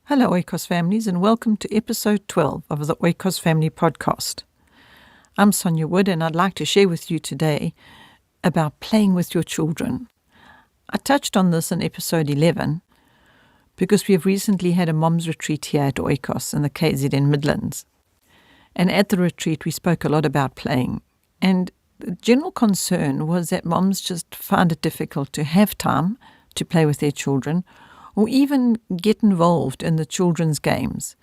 Hello, Oikos families, and welcome to episode 12 of the Oikos Family Podcast. I'm Sonia Wood, and I'd like to share with you today about playing with your children. I touched on this in episode 11 because we have recently had a mom's retreat here at Oikos in the KZN Midlands. And at the retreat, we spoke a lot about playing. And the general concern was that moms just found it difficult to have time to play with their children or even get involved in the children's games.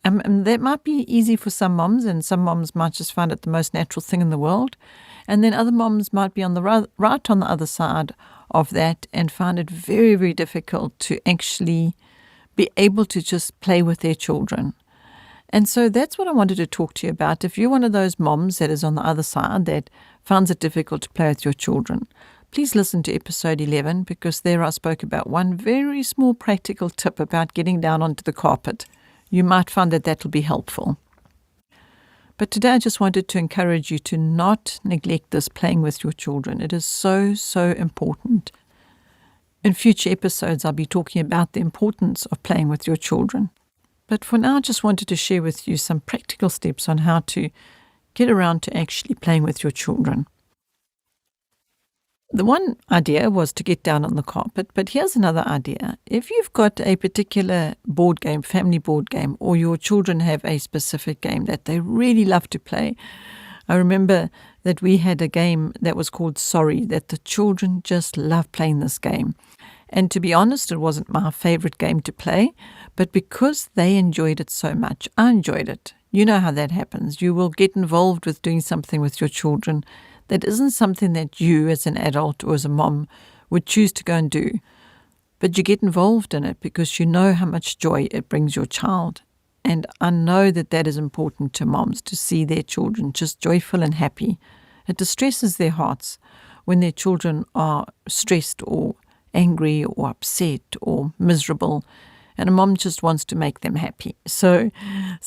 And that might be easy for some moms, and some moms might just find it the most natural thing in the world. And then other moms might be on the right on the other side of that and find it very, very difficult to actually be able to just play with their children. And so that's what I wanted to talk to you about. If you're one of those moms that is on the other side that finds it difficult to play with your children, please listen to episode 11 because there I spoke about one very small practical tip about getting down onto the carpet. You might find that will be helpful. But today I just wanted to encourage you to not neglect this playing with your children. It is so, so important. In future episodes, I'll be talking about the importance of playing with your children. But for now, I just wanted to share with you some practical steps on how to get around to actually playing with your children. The one idea was to get down on the carpet, but here's another idea. If you've got a particular board game, family board game, or your children have a specific game that they really love to play, I remember that we had a game that was called Sorry, that the children just love playing this game. And to be honest, it wasn't my favorite game to play, but because they enjoyed it so much, I enjoyed it. You know how that happens. You will get involved with doing something with your children that isn't something that you as an adult or as a mom would choose to go and do. But you get involved in it because you know how much joy it brings your child. And I know that is important to moms, to see their children just joyful and happy. It distresses their hearts when their children are stressed or angry or upset or miserable. And a mom just wants to make them happy. So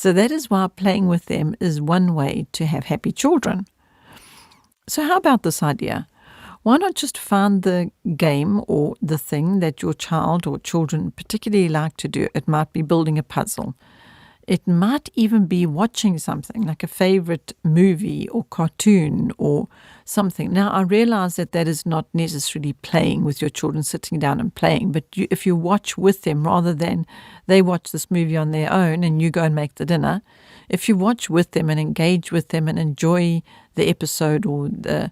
that is why playing with them is one way to have happy children. So how about this idea? Why not just find the game or the thing that your child or children particularly like to do? It might be building a puzzle. It might even be watching something like a favorite movie or cartoon or something. Now, I realize that is not necessarily playing with your children, sitting down and playing, but if you watch with them rather than they watch this movie on their own and you go and make the dinner, if you watch with them and engage with them and enjoy the episode or the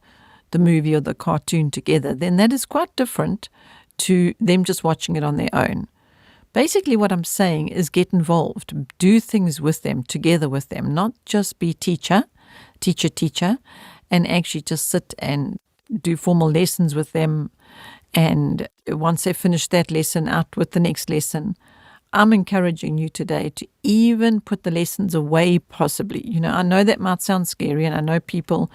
movie or the cartoon together, then that is quite different to them just watching it on their own. Basically, what I'm saying is get involved, do things with them, together with them, not just be teacher, and actually just sit and do formal lessons with them. And once they finish that lesson, out with the next lesson. I'm encouraging you today to even put the lessons away possibly. You know, I know that might sound scary, and I know people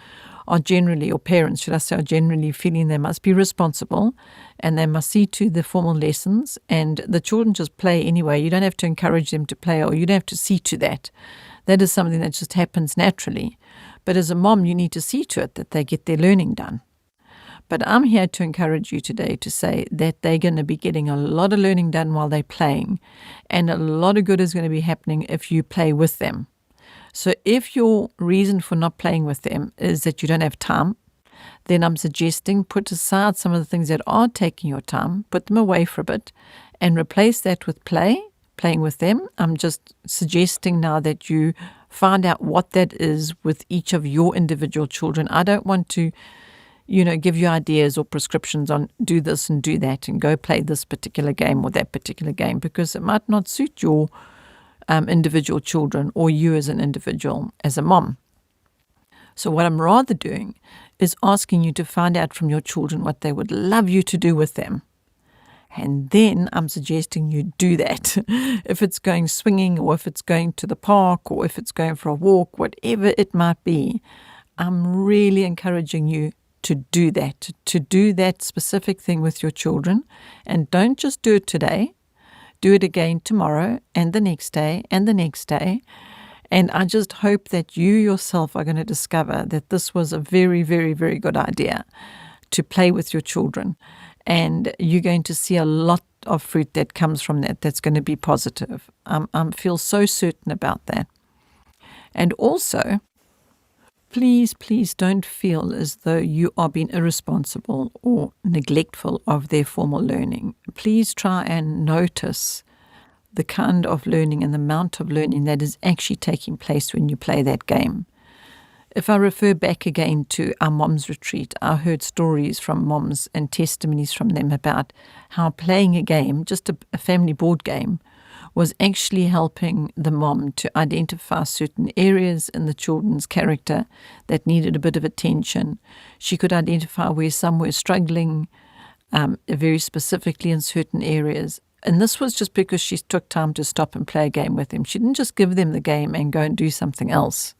are generally, or parents, should I say, are generally feeling they must be responsible and they must see to the formal lessons, and the children just play anyway. You don't have to encourage them to play, or you don't have to see to that. That is something that just happens naturally. But as a mom, you need to see to it that they get their learning done. But I'm here to encourage you today to say that they're going to be getting a lot of learning done while they're playing, and a lot of good is going to be happening if you play with them. So if your reason for not playing with them is that you don't have time, then I'm suggesting put aside some of the things that are taking your time, put them away for a bit, and replace that with playing with them. I'm just suggesting now that you find out what that is with each of your individual children. I don't want to give you ideas or prescriptions on do this and do that and go play this particular game or that particular game, because it might not suit your individual children or you as an individual, as a mom. So what I'm rather doing is asking you to find out from your children what they would love you to do with them. And then I'm suggesting you do that. If it's going swinging, or if it's going to the park, or if it's going for a walk, whatever it might be, I'm really encouraging you to do that specific thing with your children. And don't just do it today. Do it again tomorrow and the next day and the next day. And I just hope that you yourself are going to discover that this was a very, very, very good idea to play with your children. And you're going to see a lot of fruit that comes from that that's going to be positive. I feel so certain about that. And also, please don't feel as though you are being irresponsible or neglectful of their formal learning. Please try and notice the kind of learning and the amount of learning that is actually taking place when you play that game. If I refer back again to our moms retreat, I heard stories from moms and testimonies from them about how playing a game, just a family board game, was actually helping the mom to identify certain areas in the children's character that needed a bit of attention. She could identify where some were struggling very specifically in certain areas. And this was just because she took time to stop and play a game with them. She didn't just give them the game and go and do something else.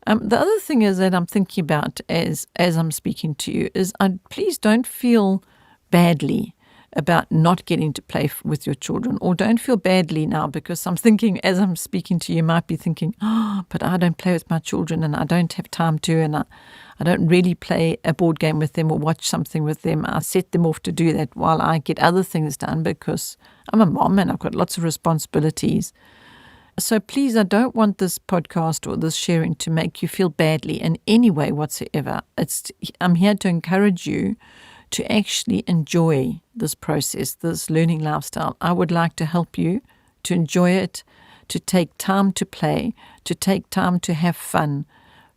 The other thing is that I'm thinking about as I'm speaking to you is please don't feel badly about not getting to play with your children, or don't feel badly now, because I'm thinking as I'm speaking to you, you might be thinking, but I don't play with my children and I don't have time to, and I don't really play a board game with them or watch something with them. I set them off to do that while I get other things done because I'm a mom and I've got lots of responsibilities. So please, I don't want this podcast or this sharing to make you feel badly in any way whatsoever. I'm here to encourage you to actually enjoy this process, this learning lifestyle. I would like to help you to enjoy it, to take time to play, to take time to have fun.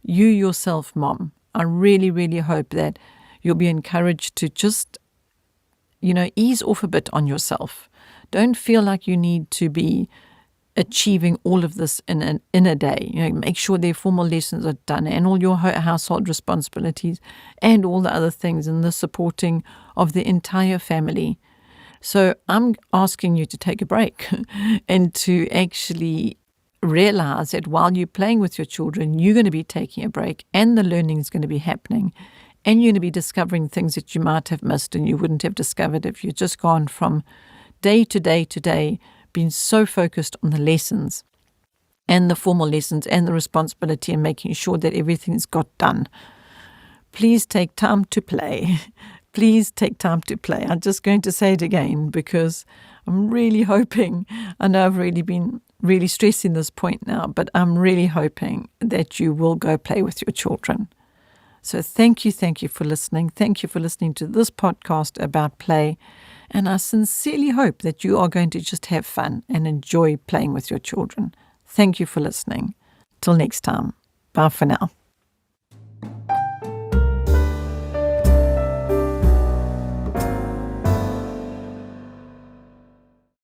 You yourself, Mom, I really, really hope that you'll be encouraged to just, ease off a bit on yourself. Don't feel like you need to be achieving all of this in a day. Make sure their formal lessons are done and all your household responsibilities and all the other things and the supporting of the entire family. So I'm asking you to take a break and to actually realize that while you're playing with your children, you're going to be taking a break and the learning is going to be happening, and you're going to be discovering things that you might have missed and you wouldn't have discovered if you'd just gone from day to day to day, been so focused on the lessons and the formal lessons and the responsibility and making sure that everything's got done. Please take time to play. Please take time to play. I'm just going to say it again because I'm really hoping, I know I've really been really stressing this point now, but I'm really hoping that you will go play with your children. So thank you for listening. Thank you for listening to this podcast about play. And I sincerely hope that you are going to just have fun and enjoy playing with your children. Thank you for listening. Till next time. Bye for now.